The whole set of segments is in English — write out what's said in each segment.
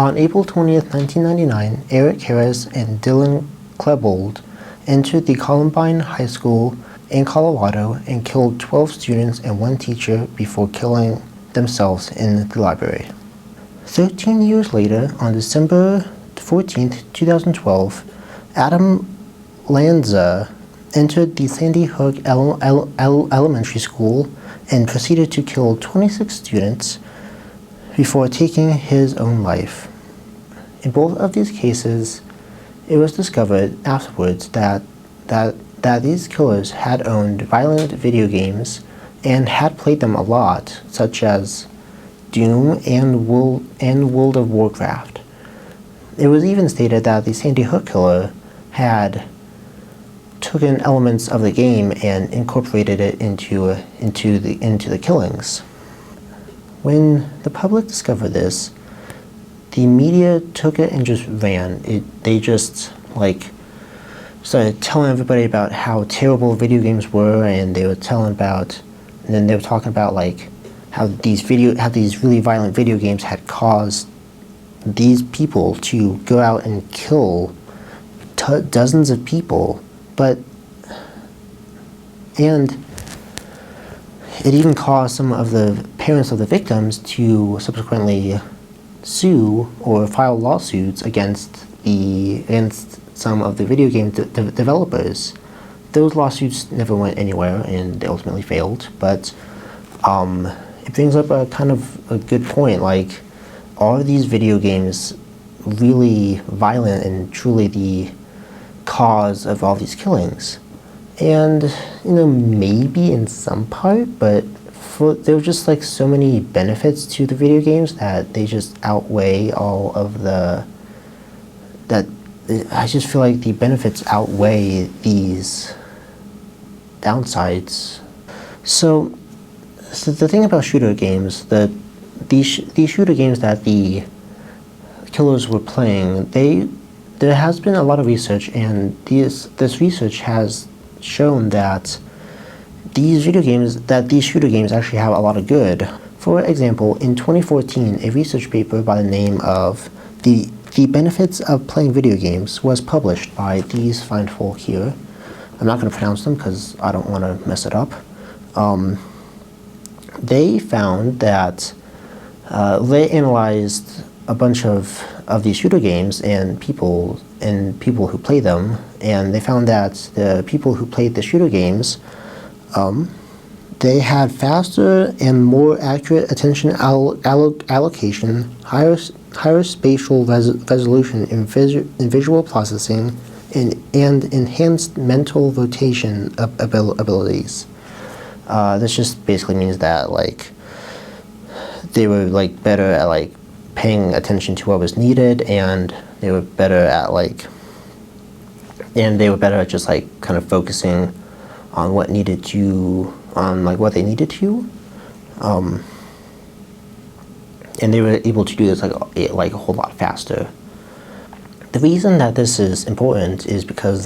On April 20th, 1999, Eric Harris and Dylan Klebold entered the Columbine High School in Colorado and killed 12 students and one teacher before killing themselves in the library. 13 years later, on December 14th, 2012, Adam Lanza entered the Sandy Hook Elementary School and proceeded to kill 26 students before taking his own life. In both of these cases, it was discovered afterwards that these killers had owned violent video games and had played them a lot, such as Doom and World of Warcraft. It was even stated that the Sandy Hook killer had taken elements of the game and incorporated it into the killings. When the public discovered this, the media took it and just ran. They just started telling everybody about how terrible video games were, and they were talking about how these really violent video games had caused these people to go out and kill dozens of people. And it even caused some of the parents of the victims to subsequently sue or file lawsuits against some of the video game developers. Those lawsuits never went anywhere and they ultimately failed, but it brings up a kind of a good point. Are these video games really violent and truly the cause of all these killings? And maybe in some part, but there were just so many benefits to the video games that they just outweigh all of I just feel like the benefits outweigh these downsides. So the thing about shooter games, these shooter games that the killers were playing, there has been a lot of research, and this research has shown that these shooter games actually have a lot of good. For example, in 2014, a research paper by the name of The Benefits of Playing Video Games was published by these fine folk here. I'm not going to pronounce them because I don't want to mess it up. They found that they analyzed a bunch of these shooter games and people who play them, and they found that the people who played the shooter games, they had faster and more accurate attention allocation, higher spatial resolution in visual processing, and enhanced mental rotation abilities. This just basically means that they were better at paying attention to what was needed, and they were better at just kind of focusing on what they needed to, and they were able to do this a whole lot faster. The reason that this is important is because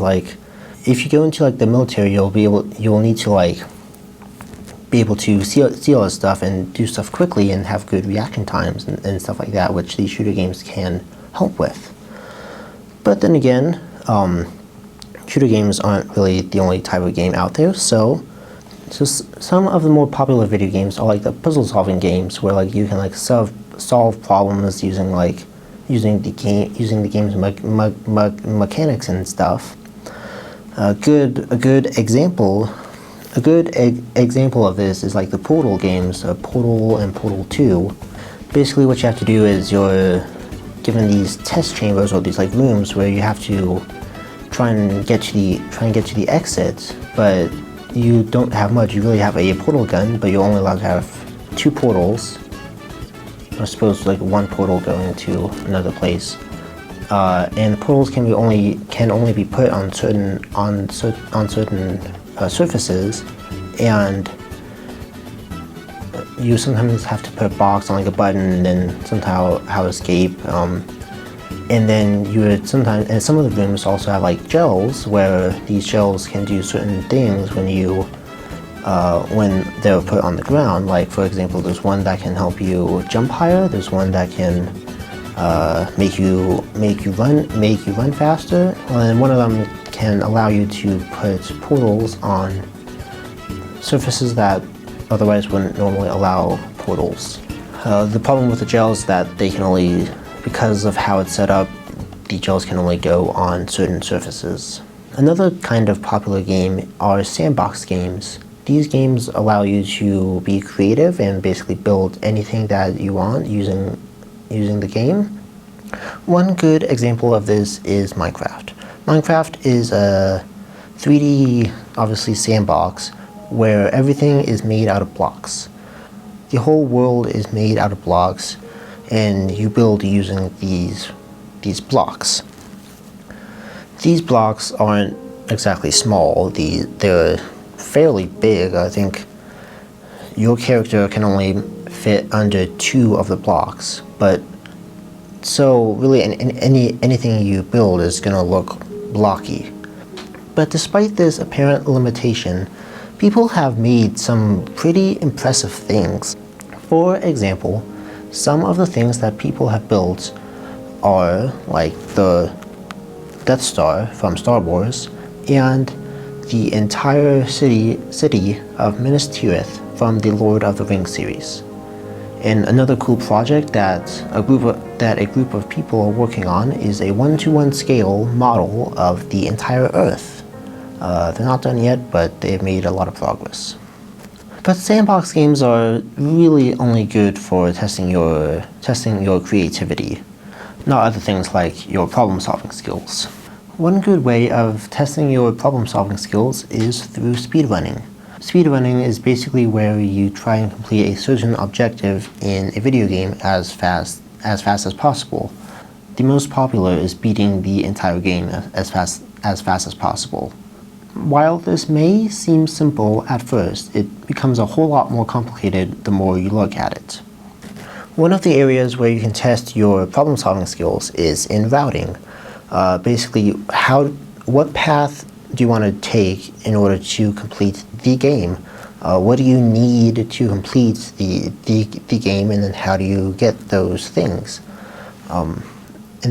if you go into the military, you'll need to be able to see all this stuff and do stuff quickly and have good reaction times and stuff like that, which these shooter games can help with. But then again, shooter games aren't really the only type of game out there, so some of the more popular video games are the puzzle-solving games, where you can solve problems using the game's mechanics and stuff. A good example of this is the Portal games, Portal and Portal 2. Basically, what you have to do is you're given these test chambers, or these rooms where you have to try and get to the exit, but you don't have much. You really have a portal gun, but you're only allowed to have 2 portals. I suppose one portal going into another place, and portals can only be put on certain surfaces, and you sometimes have to put a box on a button and then somehow escape. And then and some of the rooms also have gels, where these gels can do certain things when they're put on the ground. For example, there's one that can help you jump higher, there's one that can make you run faster, and one of them can allow you to put portals on surfaces that otherwise wouldn't normally allow portals. The problem with the gels is that they can only, because of how it's set up, the gels can only go on certain surfaces. Another kind of popular game are sandbox games. These games allow you to be creative and basically build anything that you want using the game. One good example of this is Minecraft. Minecraft is a 3D, obviously, sandbox where everything is made out of blocks. The whole world is made out of blocks, and you build using these blocks. These blocks aren't exactly small. They're fairly big. I think your character can only fit under 2 of the blocks, but so really anything you build is going to look blocky. But despite this apparent limitation, people have made some pretty impressive things. For example, some of the things that people have built are like the Death Star from Star Wars and the entire city of Minas Tirith from the Lord of the Rings series. And another cool project that a group of people are working on is a 1-to-1 scale model of the entire Earth. They're not done yet, but they've made a lot of progress. But sandbox games are really only good for testing your creativity, not other things like your problem-solving skills. One good way of testing your problem-solving skills is through speedrunning. Speedrunning is basically where you try and complete a certain objective in a video game as fast as possible. The most popular is beating the entire game as fast as possible. While this may seem simple at first, it becomes a whole lot more complicated the more you look at it. One of the areas where you can test your problem-solving skills is in routing. Basically, what path do you want to take in order to complete the game? What do you need to complete the game, and then how do you get those things? And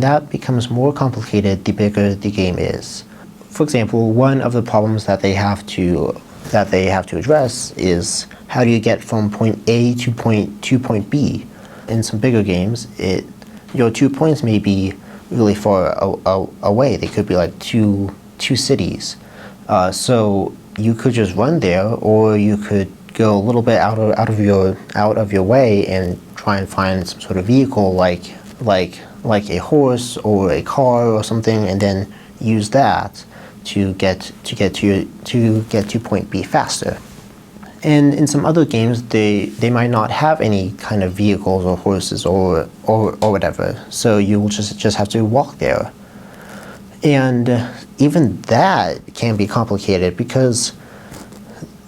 that becomes more complicated the bigger the game is. For example, one of the problems that they have to address is how do you get from point A to point B. In some bigger games, your 2 points may be really far away. They could be like two cities. So you could just run there, or you could go a little bit out of your way and try and find some sort of vehicle like a horse or a car or something, and then use that to get to point B faster. And in some other games, they might not have any kind of vehicles or horses or whatever, so you will just have to walk there. And even that can be complicated because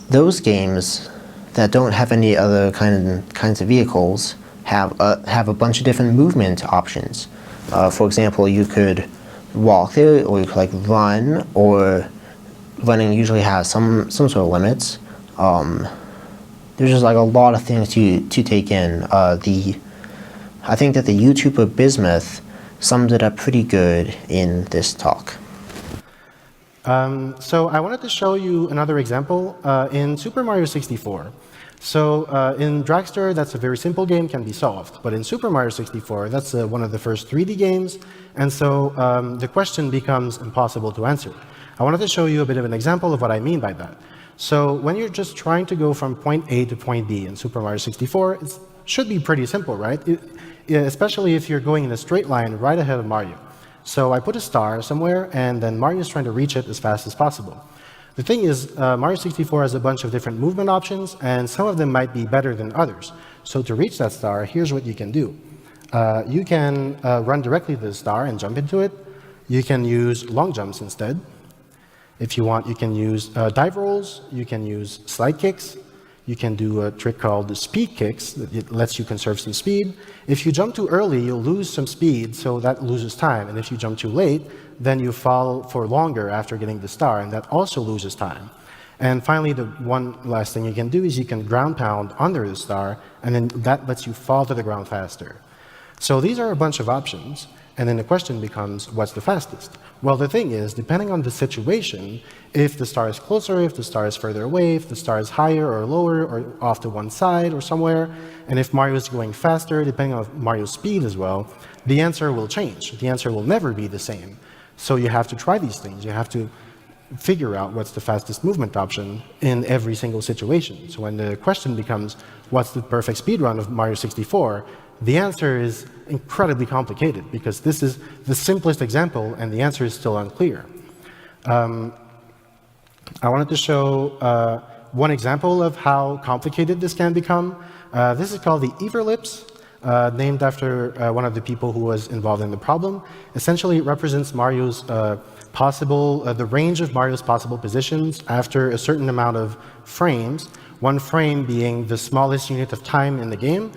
those games that don't have any other kinds of vehicles have a bunch of different movement options. For example, you could walk there, or you could run, or running usually has some sort of limits. There's just a lot of things to take in. I think that the YouTuber Bismuth summed it up pretty good in this talk. So I wanted to show you another example in Super Mario 64. So in Dragster, that's a very simple game, can be solved. But in Super Mario 64, that's one of the first 3D games, and so the question becomes impossible to answer. I wanted to show you a bit of an example of what I mean by that. So when you're just trying to go from point A to point B in Super Mario 64, it should be pretty simple, right? Especially if you're going in a straight line right ahead of Mario. So I put a star somewhere, and then Mario's trying to reach it as fast as possible. The thing is, Mario 64 has a bunch of different movement options, and some of them might be better than others. So to reach that star, here's what you can do. You can run directly to the star and jump into it. You can use long jumps instead. If you want, you can use dive rolls. You can use slide kicks. You can do a trick called the speed kicks that lets you conserve some speed. If you jump too early, you'll lose some speed, so that loses time. And if you jump too late, then you fall for longer after getting the star, and that also loses time. And finally, the one last thing you can do is you can ground pound under the star, and then that lets you fall to the ground faster. So these are a bunch of options, and then the question becomes, what's the fastest? Well, the thing is, depending on the situation, if the star is closer, if the star is further away, if the star is higher or lower, or off to one side or somewhere, and if Mario is going faster, depending on Mario's speed as well, the answer will change. The answer will never be the same. So you have to try these things. You have to figure out what's the fastest movement option in every single situation. So when the question becomes, what's the perfect speedrun of Mario 64, the answer is incredibly complicated because this is the simplest example and the answer is still unclear. I wanted to show one example of how complicated this can become. This is called the Everlips, named after one of the people who was involved in the problem. Essentially, it represents Mario's the range of Mario's possible positions after a certain amount of frames, one frame being the smallest unit of time in the game.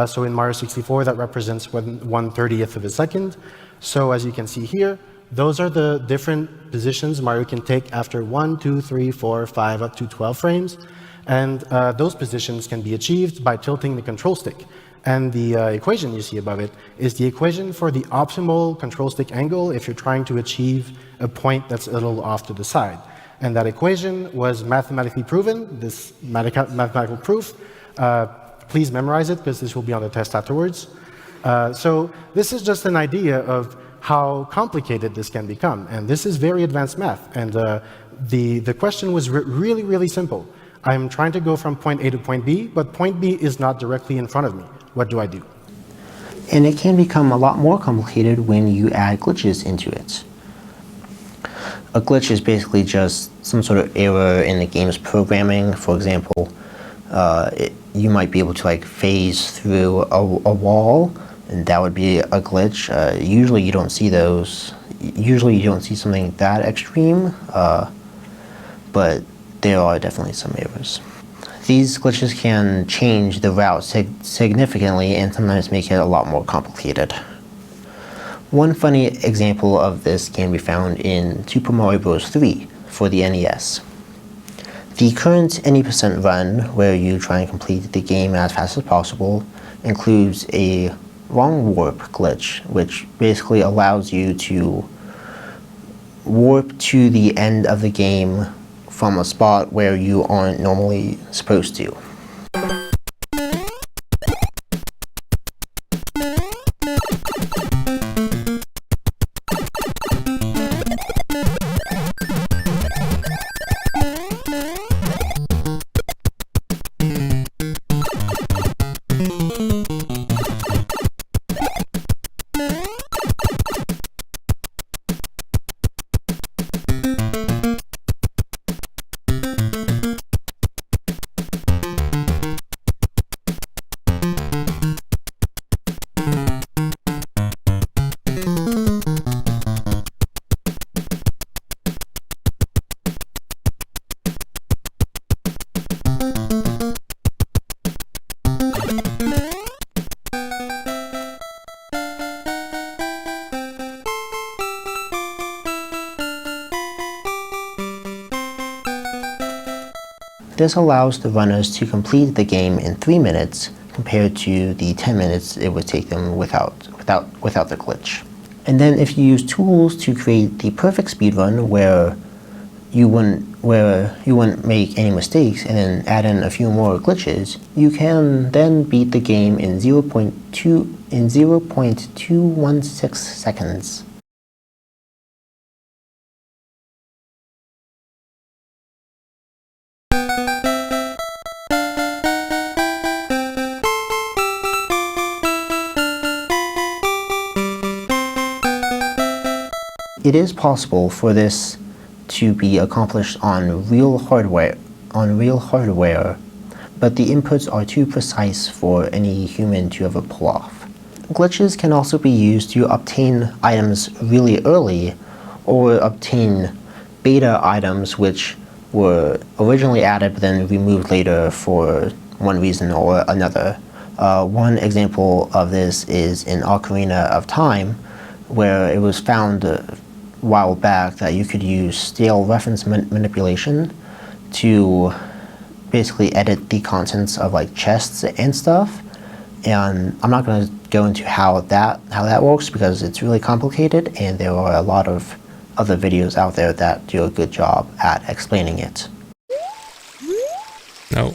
So in Mario 64, that represents 1/30th of a second. So as you can see here, those are the different positions Mario can take after 1, 2, 3, 4, 5, up to 12 frames. And those positions can be achieved by tilting the control stick. And the equation you see above it is the equation for the optimal control stick angle if you're trying to achieve a point that's a little off to the side. And that equation was mathematically proven, this mathematical proof. Please memorize it because this will be on the test afterwards. So this is just an idea of how complicated this can become. And this is very advanced math. And the question was really, really simple. I'm trying to go from point A to point B, but point B is not directly in front of me. What do I do? And it can become a lot more complicated when you add glitches into it. A glitch is basically just some sort of error in the game's programming. For example, you might be able to like phase through a wall, and that would be a glitch. Usually you don't see those. Usually you don't see something that extreme, but there are definitely some errors. These glitches can change the route significantly and sometimes make it a lot more complicated. One funny example of this can be found in Super Mario Bros. 3 for the NES. The current any percent run, where you try and complete the game as fast as possible, includes a wrong warp glitch, which basically allows you to warp to the end of the game from a spot where you aren't normally supposed to. This allows the runners to complete the game in 3 minutes compared to the 10 minutes it would take them without the glitch. And then if you use tools to create the perfect speedrun where you wouldn't make any mistakes and then add in a few more glitches, you can then beat the game in 0.216 seconds. It is possible for this to be accomplished on real hardware, but the inputs are too precise for any human to ever pull off. Glitches can also be used to obtain items really early, or obtain beta items which were originally added but then removed later for one reason or another. One example of this is in Ocarina of Time, where it was found a while back that you could use stale reference manipulation to basically edit the contents of like chests and stuff. And I'm not going to go into how that works because it's really complicated, and there are a lot of other videos out there that do a good job at explaining it. No.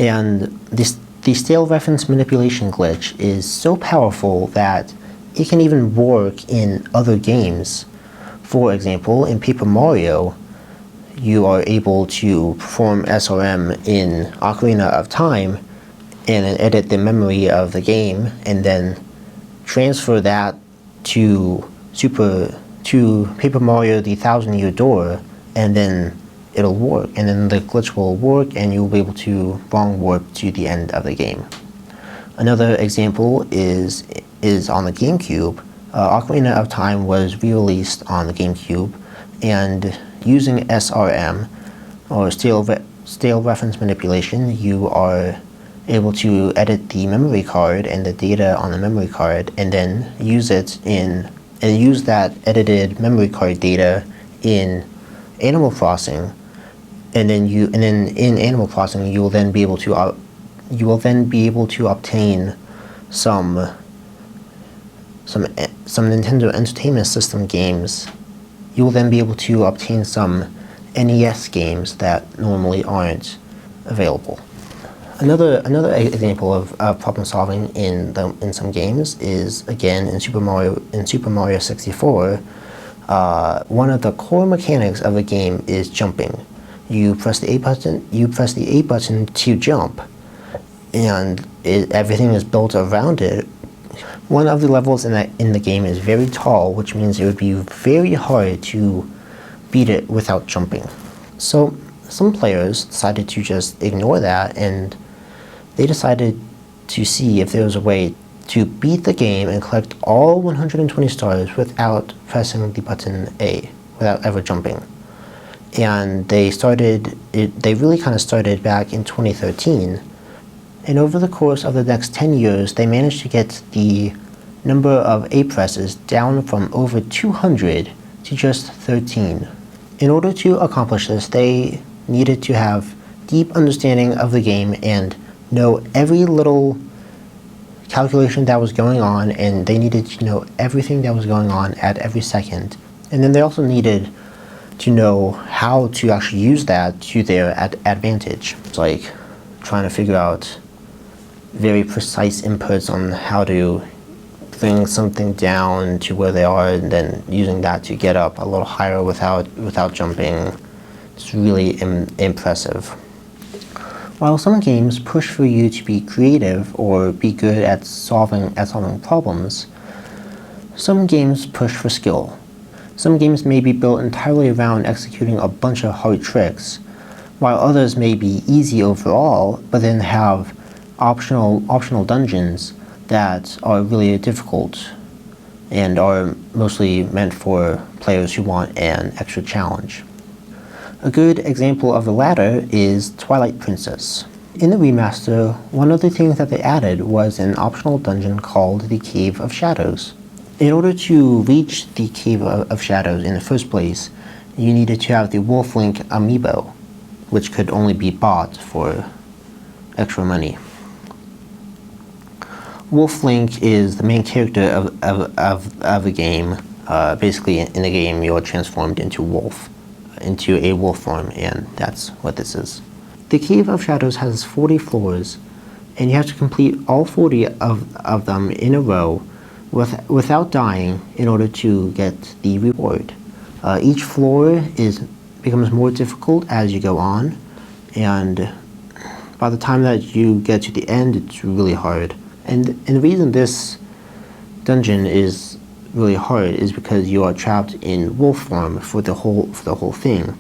And the stale reference manipulation glitch is so powerful that it can even work in other games. For example, in Paper Mario, you are able to perform SRM in Ocarina of Time and then edit the memory of the game and then transfer that to Paper Mario the Thousand Year Door, and then it'll work, and then the glitch will work and you'll be able to wrong warp to the end of the game. Another example is on the GameCube. Ocarina of Time was re-released on the GameCube, and using SRM, or stale reference manipulation, you are able to edit the memory card and the data on the memory card, and then use that edited memory card data in Animal Crossing. And then in Animal Crossing, you will then be able to obtain some Nintendo Entertainment System games. You will then be able to obtain some NES games that normally aren't available. Another example of problem solving in some games is, again, in Super Mario 64. One of the core mechanics of the game is jumping. You press the A button to jump, and everything is built around it. One of the levels in the game is very tall, which means it would be very hard to beat it without jumping. So some players decided to just ignore that, and they decided to see if there was a way to beat the game and collect all 120 stars without pressing the button A, without ever jumping. And they really kind of started back in 2013. And over the course of the next 10 years, they managed to get the number of A presses down from over 200 to just 13. In order to accomplish this, they needed to have deep understanding of the game and know every little calculation that was going on, and they needed to know everything that was going on at every second. And then they also needed to know how to actually use that to their advantage. It's like trying to figure out very precise inputs on how to bring something down to where they are, and then using that to get up a little higher without jumping. It's really impressive. While some games push for you to be creative or be good at solving problems, some games push for skill. Some games may be built entirely around executing a bunch of hard tricks, while others may be easy overall, but then have optional dungeons that are really difficult and are mostly meant for players who want an extra challenge. A good example of the latter is Twilight Princess. In the remaster, one of the things that they added was an optional dungeon called the Cave of Shadows. In order to reach the Cave of Shadows in the first place, you needed to have the Wolf Link amiibo, which could only be bought for extra money. Wolf Link is the main character of the game. Basically, in the game, you're transformed into a wolf form, and that's what this is. The Cave of Shadows has 40 floors, and you have to complete all 40 of them in a row without dying in order to get the reward. Each floor becomes more difficult as you go on, and By the time that you get to the end, it's really hard. And the reason this dungeon is really hard is because you are trapped in wolf form for the whole thing.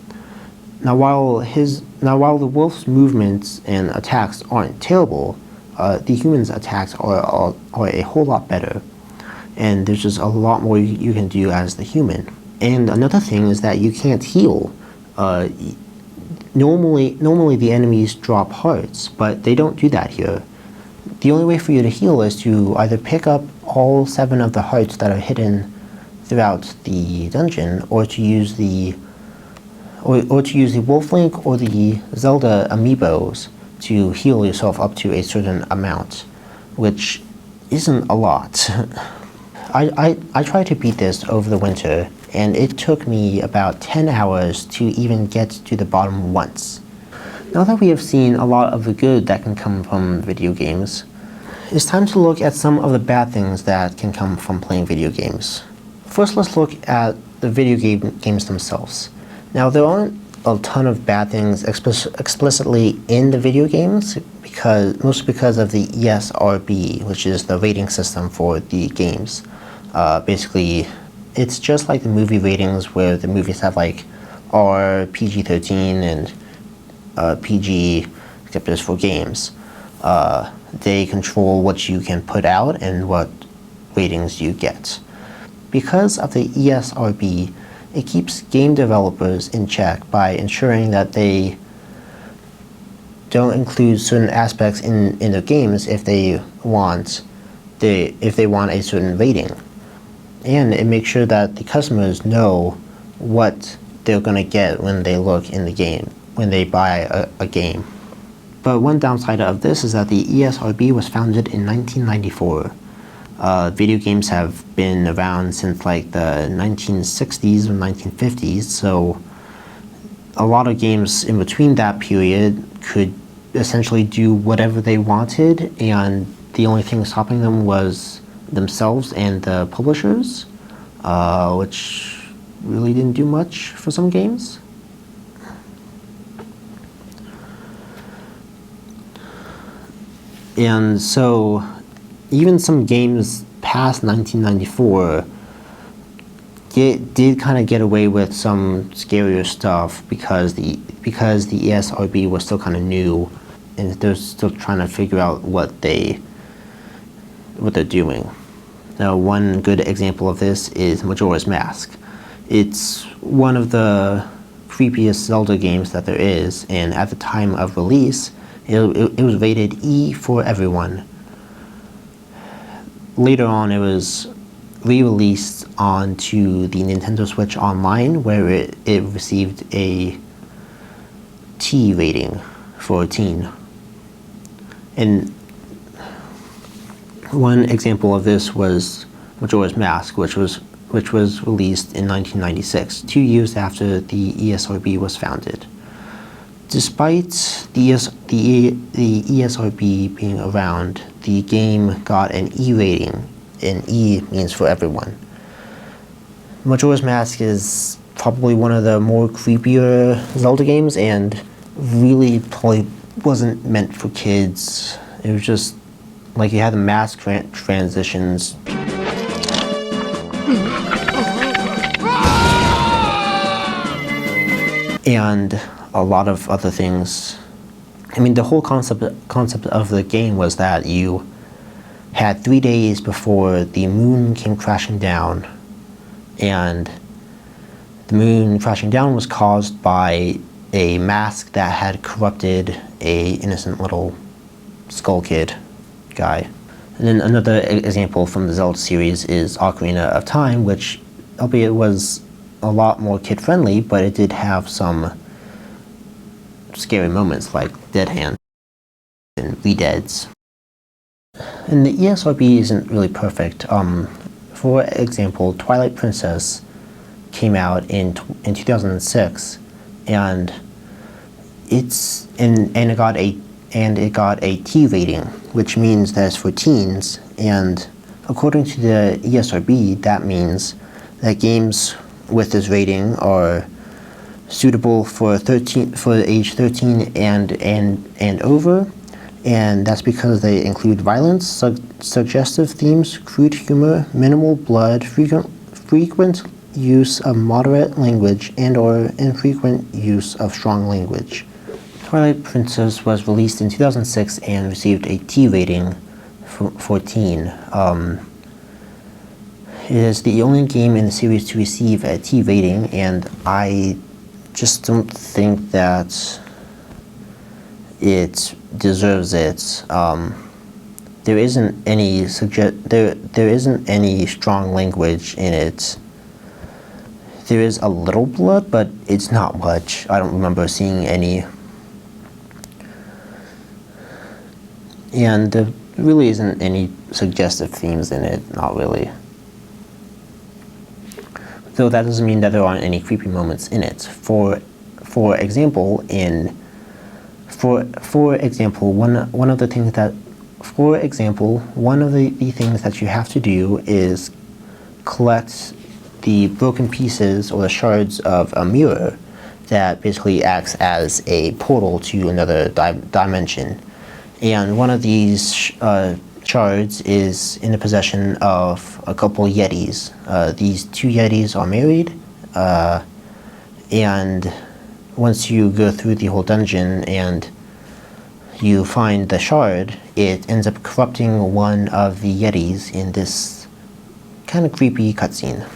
Now while the wolf's movements and attacks aren't terrible, the human's attacks are a whole lot better. And there's just a lot more you can do as the human. And another thing is that you can't heal. Normally the enemies drop hearts, but they don't do that here. The only way for you to heal is to either pick up all 7 of the hearts that are hidden throughout the dungeon, or to use the Wolf Link or the Zelda amiibos to heal yourself up to a certain amount, which isn't a lot. I tried to beat this over the winter, and it took me about 10 hours to even get to the bottom once. Now that we have seen a lot of the good that can come from video games, it's time to look at some of the bad things that can come from playing video games. First, let's look at the video games themselves. Now, there aren't a ton of bad things explicitly in the video games, mostly because of the ESRB, which is the rating system for the games. Basically, it's just like the movie ratings, where the movies have like R, PG-13, and PG, except it's for games. They control what you can put out and what ratings you get. Because of the ESRB, it keeps game developers in check by ensuring that they don't include certain aspects in their games if they want a certain rating. And it makes sure that the customers know what they're going to get when they look in the game, when they buy a game. But one downside of this is that the ESRB was founded in 1994. Video games have been around since like the 1960s or 1950s, so a lot of games in between that period could essentially do whatever they wanted, and the only thing stopping them was themselves and the publishers, which really didn't do much for some games. And so even some games past 1994 did kind of get away with some scarier stuff because the ESRB was still kind of new, and they're still trying to figure out what they're doing. Now, one good example of this is Majora's Mask. It's one of the creepiest Zelda games that there is, and at the time of release, it was rated E for everyone. Later on, it was re-released onto the Nintendo Switch Online, where it received a T rating for teen. And one example of this was Majora's Mask, which was released in 1996, 2 years after the ESRB was founded. Despite the ESRB being around, the game got an E rating, and E means for everyone. Majora's Mask is probably one of the more creepier Zelda games, and really probably wasn't meant for kids. It was just like you had the mask transitions. And a lot of other things. I mean, the whole concept of the game was that you had 3 days before the moon came crashing down, and the moon crashing down was caused by a mask that had corrupted a innocent little skull kid guy. And then another example from the Zelda series is Ocarina of Time, which, albeit was a lot more kid-friendly, but it did have some scary moments like Dead Hand and Redeads. And the ESRB isn't really perfect. For example, Twilight Princess came out in 2006, and it got a T rating, which means that it's for teens. And according to the ESRB, that means that games with this rating are suitable for age 13 and over, and that's because they include violence, suggestive themes, crude humor, minimal blood, frequent use of moderate language, and/or infrequent use of strong language. Twilight Princess was released in 2006 and received a T rating for teen. It is the only game in the series to receive a T rating, and I just don't think that it deserves it. There isn't any there isn't any strong language in it. There is a little blood, but it's not much. I don't remember seeing any. And there really isn't any suggestive themes in it, not really. Though that doesn't mean that there aren't any creepy moments in it. For example, one of the things that you have to do is collect the broken pieces or the shards of a mirror that basically acts as a portal to another dimension. And one of these shards is in the possession of a couple Yetis. These two Yetis are married, and once you go through the whole dungeon and you find the shard, it ends up corrupting one of the Yetis in this kind of creepy cutscene.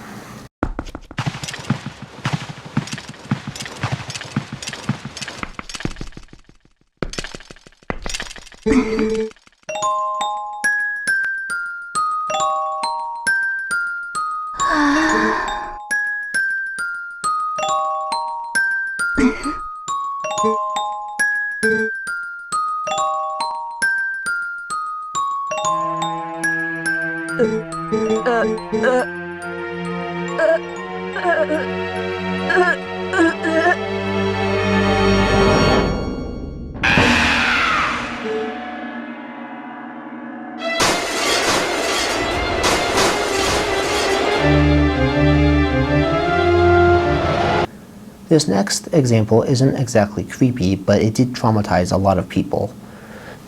This next example isn't exactly creepy, but it did traumatize a lot of people.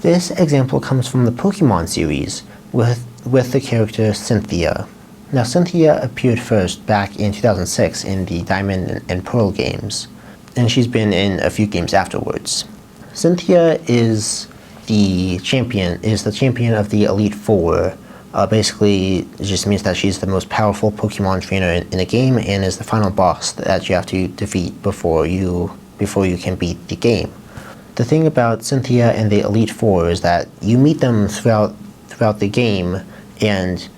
This example comes from the Pokemon series with the character Cynthia. Now, Cynthia appeared first back in 2006 in the Diamond and Pearl games, and she's been in a few games afterwards. Cynthia is the champion of the Elite Four. Basically, it just means that she's the most powerful Pokemon trainer in the game and is the final boss that you have to defeat before you can beat the game. The thing about Cynthia and the Elite Four is that you meet them throughout the game, and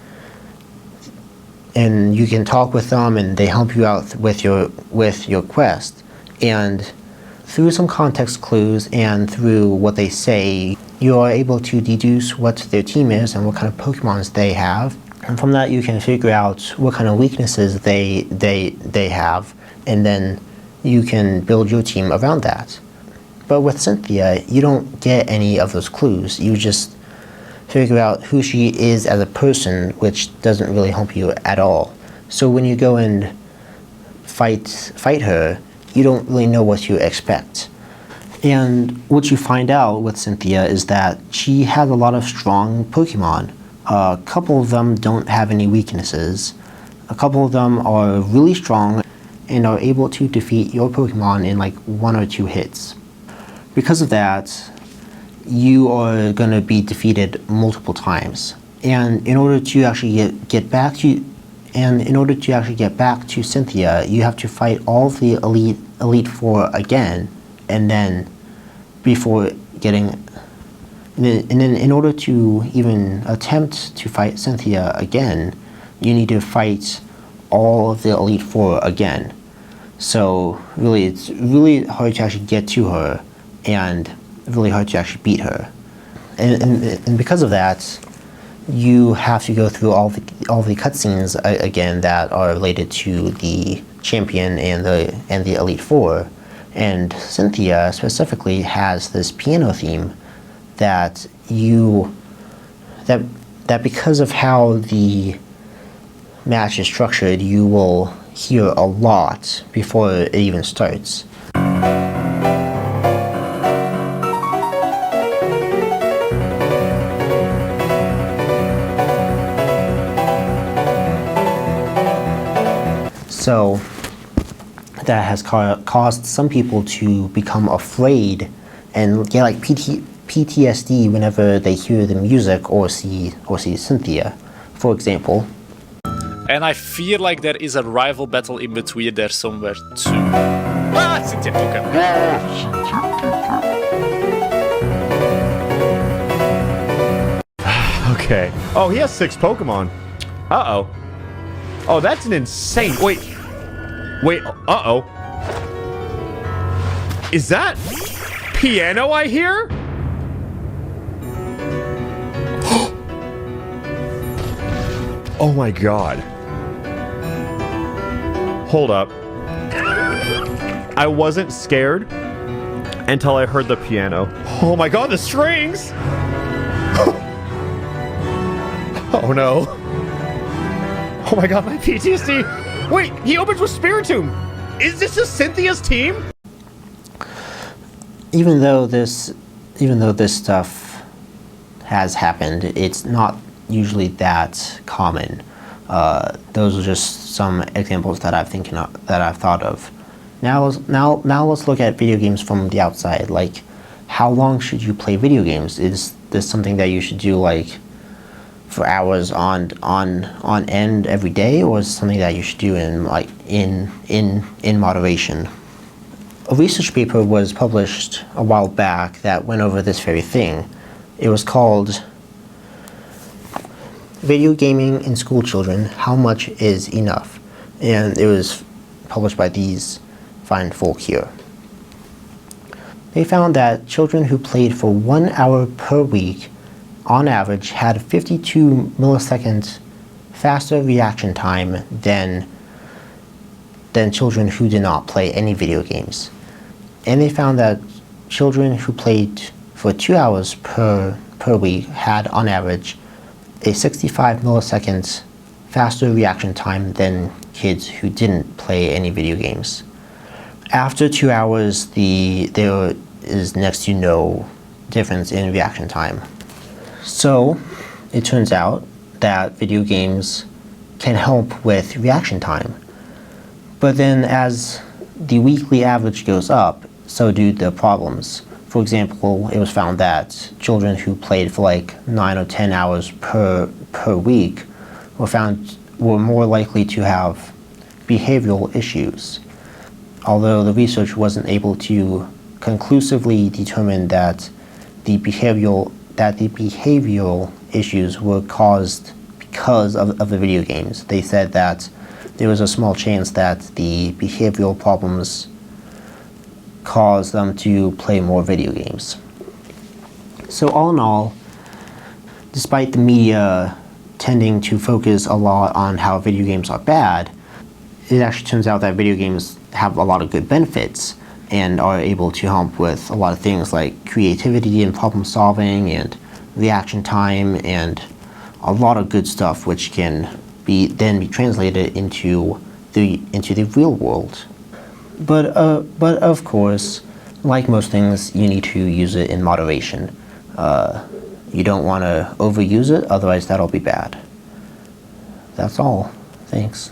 you can talk with them, and they help you out with your quest. And through some context clues and through what they say, you are able to deduce what their team is and what kind of Pokemons they have. And from that, you can figure out what kind of weaknesses they have, and then you can build your team around that. But with Cynthia, you don't get any of those clues. You just figure out who she is as a person, which doesn't really help you at all. So when you go and fight her, you don't really know what you expect. And what you find out with Cynthia is that she has a lot of strong Pokemon. A couple of them don't have any weaknesses. A couple of them are really strong and are able to defeat your Pokemon in like 1 or 2 hits. Because of that, you are going to be defeated multiple times. And in order to actually get back to Cynthia, you have to fight all of the Elite Four again, and then in order to even attempt to fight Cynthia again, you need to fight all of the Elite Four again. So really, it's really hard to actually get to her, and really hard to actually beat her. And because of that, you have to go through all the cutscenes again that are related to the champion and the Elite Four. And Cynthia specifically has this piano theme that because of how the match is structured, you will hear a lot before it even starts. So that has caused some people to become afraid and get like PTSD whenever they hear the music or see Cynthia, for example. And I feel like there is a rival battle in between there somewhere too. Ah, Cynthia took him. Okay. Oh, he has 6 Pokemon. Uh-oh. Oh, that's an insane... Wait. Uh-oh. Is that piano I hear? Oh my god. Hold up. I wasn't scared until I heard the piano. Oh my god, the strings! Oh no. Oh my god, my PTSD! Wait, he opens with Spiritomb! Is this just Cynthia's team? Even though this stuff has happened, it's not usually that common. Those are just some examples that I've thought of. Now let's look at video games from the outside. Like, how long should you play video games? Is this something that you should do like for hours on end every day, or is it something that you should do in moderation? A research paper was published a while back that went over this very thing. It was called Video Gaming in School Children, How Much is Enough? And it was published by these fine folk here. They found that children who played for 1 hour per week on average had 52 milliseconds faster reaction time than children who did not play any video games. And they found that children who played for 2 hours per week had on average a 65 milliseconds faster reaction time than kids who didn't play any video games. After 2 hours, there is next to no difference in reaction time. So it turns out that video games can help with reaction time. But then as the weekly average goes up, so do the problems. For example, it was found that children who played for like 9 or 10 hours per week were more likely to have behavioral issues. Although the research wasn't able to conclusively determine that the behavioral issues were caused because of the video games. They said that there was a small chance that the behavioral problems caused them to play more video games. So all in all, despite the media tending to focus a lot on how video games are bad, it actually turns out that video games have a lot of good benefits and are able to help with a lot of things like creativity and problem solving and reaction time and a lot of good stuff which can then be translated into the real world. But of course, like most things, you need to use it in moderation. You don't want to overuse it, otherwise that'll be bad. That's all. Thanks.